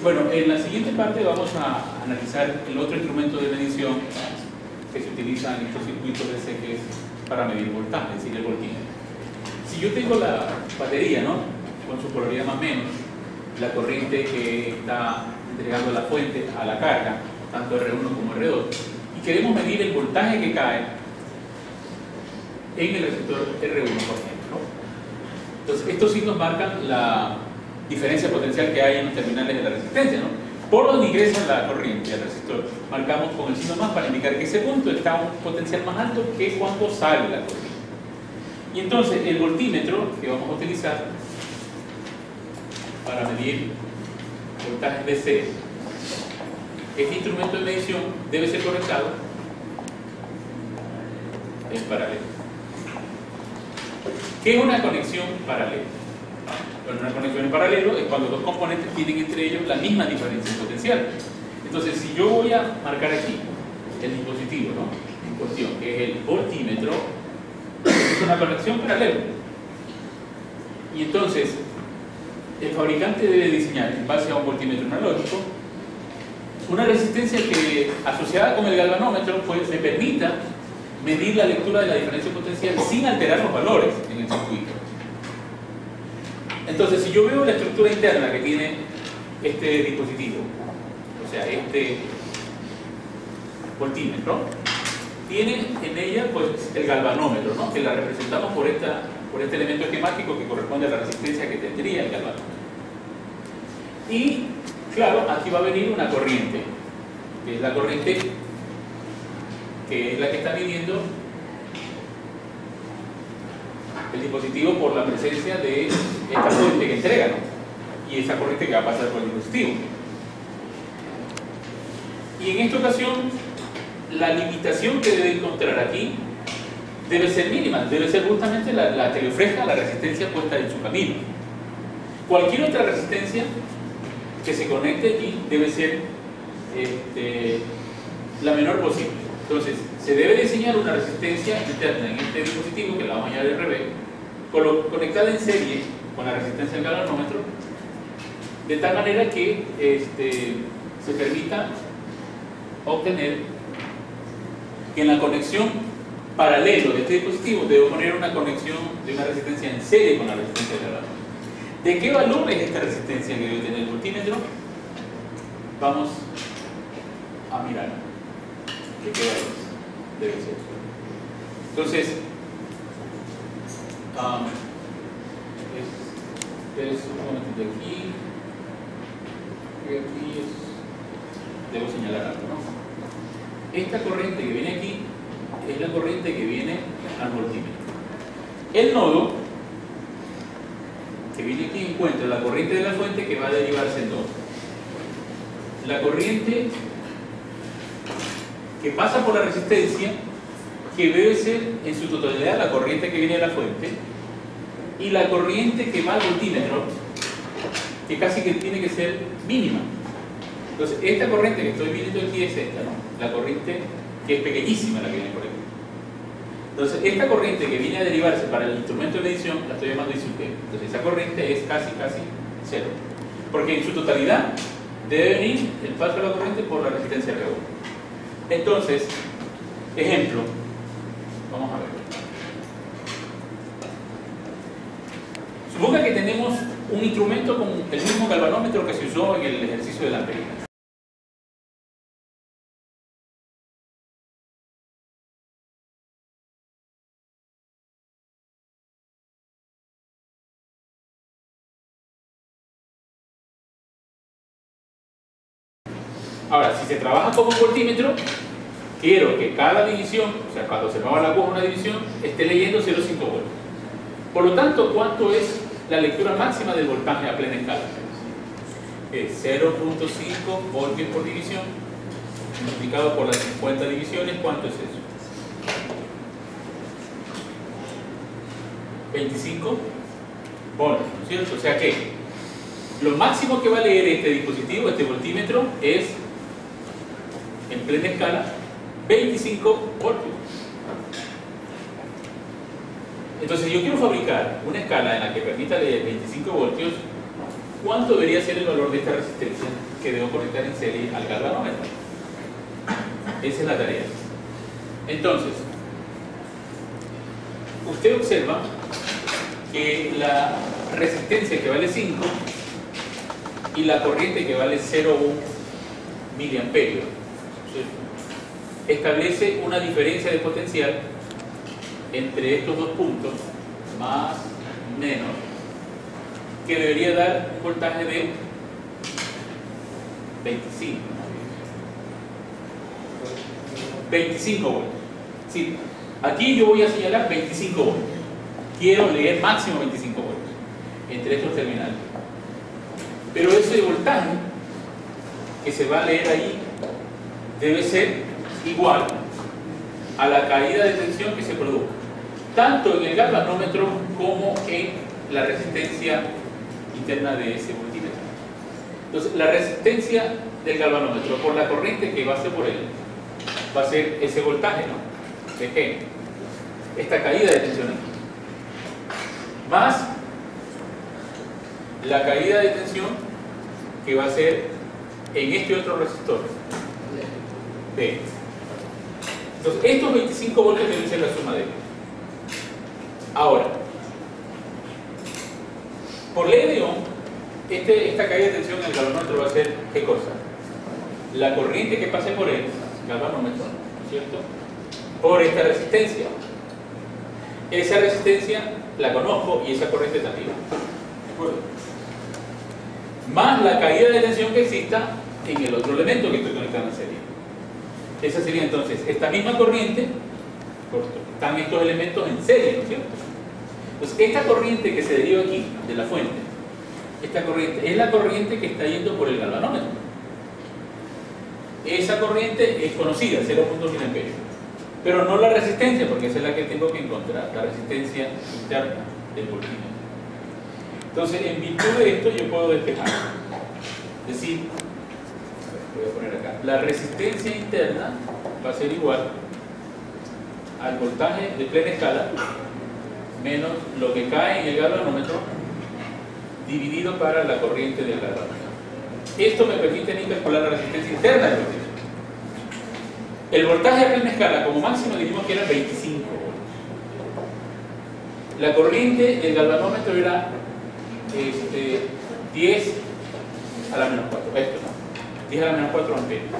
Bueno, en la siguiente parte vamos a analizar el otro instrumento de medición que se utiliza en estos circuitos DC, que es para medir voltaje, es decir, el voltímetro. Si yo tengo la batería, ¿no?, con su polaridad más o menos, la corriente que está entregando la fuente a la carga, tanto R1 como R2, y queremos medir el voltaje que cae en el receptor R1, por ejemplo, ¿no? Entonces, estos signos marcan la diferencia potencial que hay en los terminales de la resistencia, ¿no? Por donde ingresa la corriente al resistor, marcamos con el signo más para indicar que ese punto está a un potencial más alto que cuando sale la corriente. Y entonces, el voltímetro que vamos a utilizar para medir voltajes DC, este instrumento de medición debe ser conectado en paralelo. ¿Qué es una conexión paralela? Bueno, una conexión en paralelo es cuando dos componentes tienen entre ellos la misma diferencia potencial. Entonces, si yo voy a marcar aquí el dispositivo, ¿no?, en cuestión, que es el voltímetro, es una conexión paralela. Y entonces, el fabricante debe diseñar, en base a un voltímetro analógico, una resistencia que, asociada con el galvanómetro, pues me permita medir la lectura de la diferencia potencial sin alterar los valores en el circuito. Entonces, si yo veo la estructura interna que tiene este dispositivo, o sea, este voltímetro, tiene en ella pues el galvanómetro, ¿no?, que la representamos por este elemento esquemático que corresponde a la resistencia que tendría el galvanómetro. Y, claro, aquí va a venir una corriente, que es la corriente que es la que está midiendo el dispositivo por la presencia de esta fuente que entrega, ¿no?, y esa corriente que va a pasar por el dispositivo. Y en esta ocasión, la limitación que debe encontrar aquí debe ser mínima, debe ser justamente la que le ofrezca la resistencia puesta en su camino. Cualquier otra resistencia que se conecte aquí debe ser la menor posible. Entonces, se debe diseñar una resistencia interna en este dispositivo, que la vamos a llamar RB, conectada en serie con la resistencia del galvanómetro, de tal manera que se permita obtener que en la conexión paralelo de este dispositivo debo poner una conexión de una resistencia en serie con la resistencia del galvanómetro. ¿De qué valor es esta resistencia que debe tener el voltímetro? Vamos a mirar de qué valor debe ser. Entonces, es un momentito aquí y aquí debo señalar algo, ¿no? Esta corriente que viene aquí es la corriente que viene al voltímetro. El nodo que viene aquí encuentra la corriente de la fuente, que va a derivarse en dos. La corriente que pasa por la resistencia, que debe ser en su totalidad la corriente que viene de la fuente, y la corriente que va al voltímetro, que casi que tiene que ser mínima. Entonces, esta corriente que estoy viendo aquí es esta, ¿no?, la corriente que es pequeñísima, la que viene por aquí. Entonces, esta corriente que viene a derivarse para el instrumento de medición la estoy llamando ICP. Entonces, esa corriente es casi cero, porque en su totalidad debe venir el paso de la corriente por la resistencia R1. Entonces, ejemplo, vamos a ver. Suponga que tenemos un instrumento con el mismo galvanómetro que se usó en el ejercicio de la amperina. Ahora, si se trabaja como un voltímetro, quiero que cada división, o sea, cuando se mueva la aguja una división, esté leyendo 0,5 voltios. Por lo tanto, ¿cuánto es la lectura máxima del voltaje a plena escala? Es 0,5 voltios por división, multiplicado por las 50 divisiones. ¿Cuánto es eso? 25 voltios, ¿no es cierto? O sea que lo máximo que va a leer este dispositivo, este voltímetro, es en plena escala 25 voltios. Entonces, si yo quiero fabricar una escala en la que permita leer 25 voltios, ¿cuánto debería ser el valor de esta resistencia? Que que debo conectar en serie al galvanómetro. Esa es la tarea. Entonces, usted observa que la resistencia que vale 5 y la corriente que vale 0,1 miliamperios, ¿sí?, establece una diferencia de potencial entre estos dos puntos, más menos, que debería dar un voltaje de 25 voltios. Sí, aquí yo voy a señalar 25 voltios. Quiero leer máximo 25 voltios entre estos terminales. Pero ese voltaje que se va a leer ahí debe ser igual a la caída de tensión que se produzca, tanto en el galvanómetro como en la resistencia interna de ese multímetro. Entonces, la resistencia del galvanómetro por la corriente que pase por él va a ser ese voltaje, ¿no?, de G, esta caída de tensión aquí, más la caída de tensión que va a ser en este otro resistor, B. Entonces, estos 25 voltios deben ser la suma de ellos. Ahora, por ley de Ohm, esta caída de tensión en el galvanómetro va a ser, ¿qué cosa? La corriente que pase por el galvanómetro, ¿cierto?, por esta resistencia. Esa resistencia la conozco y esa corriente también, ¿de acuerdo? Más la caída de tensión que exista en el otro elemento que estoy conectando en serie. Esa sería entonces esta misma corriente, están estos elementos en serie, ¿no es cierto? Entonces, esta corriente que se deriva aquí de la fuente, esta corriente es la corriente que está yendo por el galvanómetro. Esa corriente es conocida, 0,2 miliamperios, pero no la resistencia, porque esa es la que tengo que encontrar, la resistencia interna del voltímetro. Entonces, en virtud de esto, yo puedo despejar, es decir, voy a poner acá, la resistencia interna va a ser igual al voltaje de plena escala menos lo que cae en el galvanómetro dividido para la corriente del galvanómetro. Esto me permite a mí calcular la resistencia interna del voltímetro. El voltaje a plena escala como máximo dijimos que era 25 voltios. La corriente del galvanómetro era 10 a la menos 4, esto, ¿no?, 10 a la menos 4 amperios.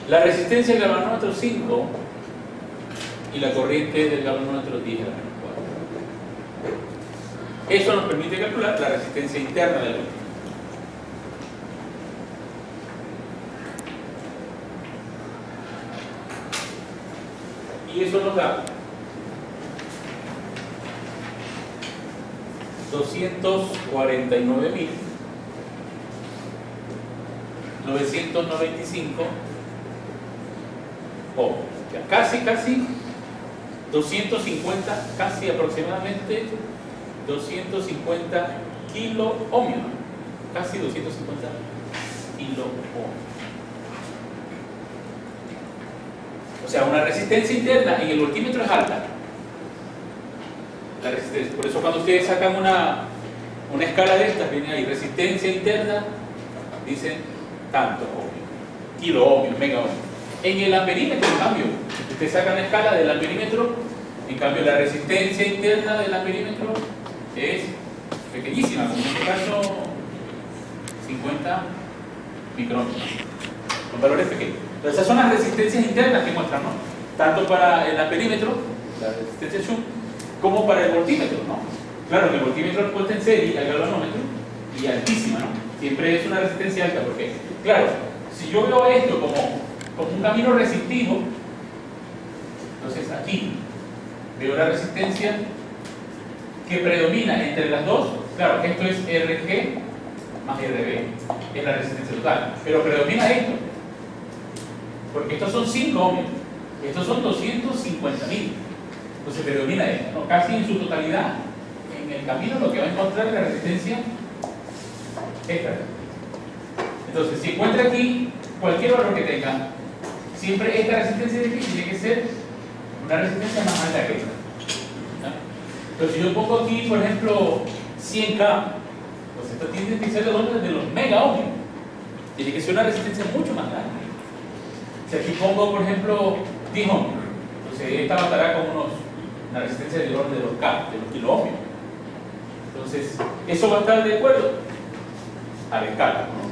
La resistencia del galvanómetro 5 y la corriente del galvanómetro 10 a la menos 4. Eso nos permite calcular la resistencia interna del voltímetro. Y eso nos da 249.995 ohms. Casi 250, casi aproximadamente 250 kilo ohmios, casi 250 kilo ohmios. O sea, una resistencia interna en el voltímetro es alta. La resistencia. Por eso cuando ustedes sacan una escala de estas, viene ahí resistencia interna, dicen tanto ohmios, kilo ohmios, mega ohmios. En el amperímetro, en cambio, usted saca una escala del amperímetro, en cambio la resistencia interna del amperímetro es pequeñísima, como en este caso 50 micrómetros, con valores pequeños. Entonces, esas son las resistencias internas que muestran, ¿no?, tanto para el amperímetro, la resistencia Shunt, como para el voltímetro, ¿no? Claro que el voltímetro es puesta en serie al galvanómetro y altísima, ¿no? Siempre es una resistencia alta, porque, claro, si yo veo esto como un camino resistivo, entonces aquí veo la resistencia que predomina entre las dos. Claro, esto es RG más RB, es la resistencia total, pero predomina esto, porque estos son 5 ohmios, estos son 250.000. Entonces predomina esto, ¿no?, casi en su totalidad. En el camino lo que va a encontrar es la resistencia esta. Entonces, si encuentra aquí cualquier valor que tenga, siempre esta resistencia de aquí tiene que ser una resistencia más alta que esta, ¿no? Pero si yo pongo aquí, por ejemplo, 100K, pues esto tiene que ser de los mega ohmios. tiene que ser una resistencia mucho más grande. Si aquí pongo, por ejemplo, 10 ohmios, entonces esta batará con una resistencia del orden de los K, de los kiloohmios. Entonces, eso va a estar de acuerdo a la escala, ¿no?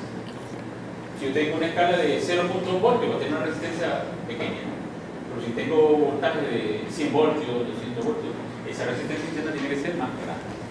Si yo tengo una escala de 0.1 voltios, va a tener una resistencia pequeña. Pero si tengo voltaje de 100 voltios, 200 voltios, esa resistencia interna tiene que ser más grande.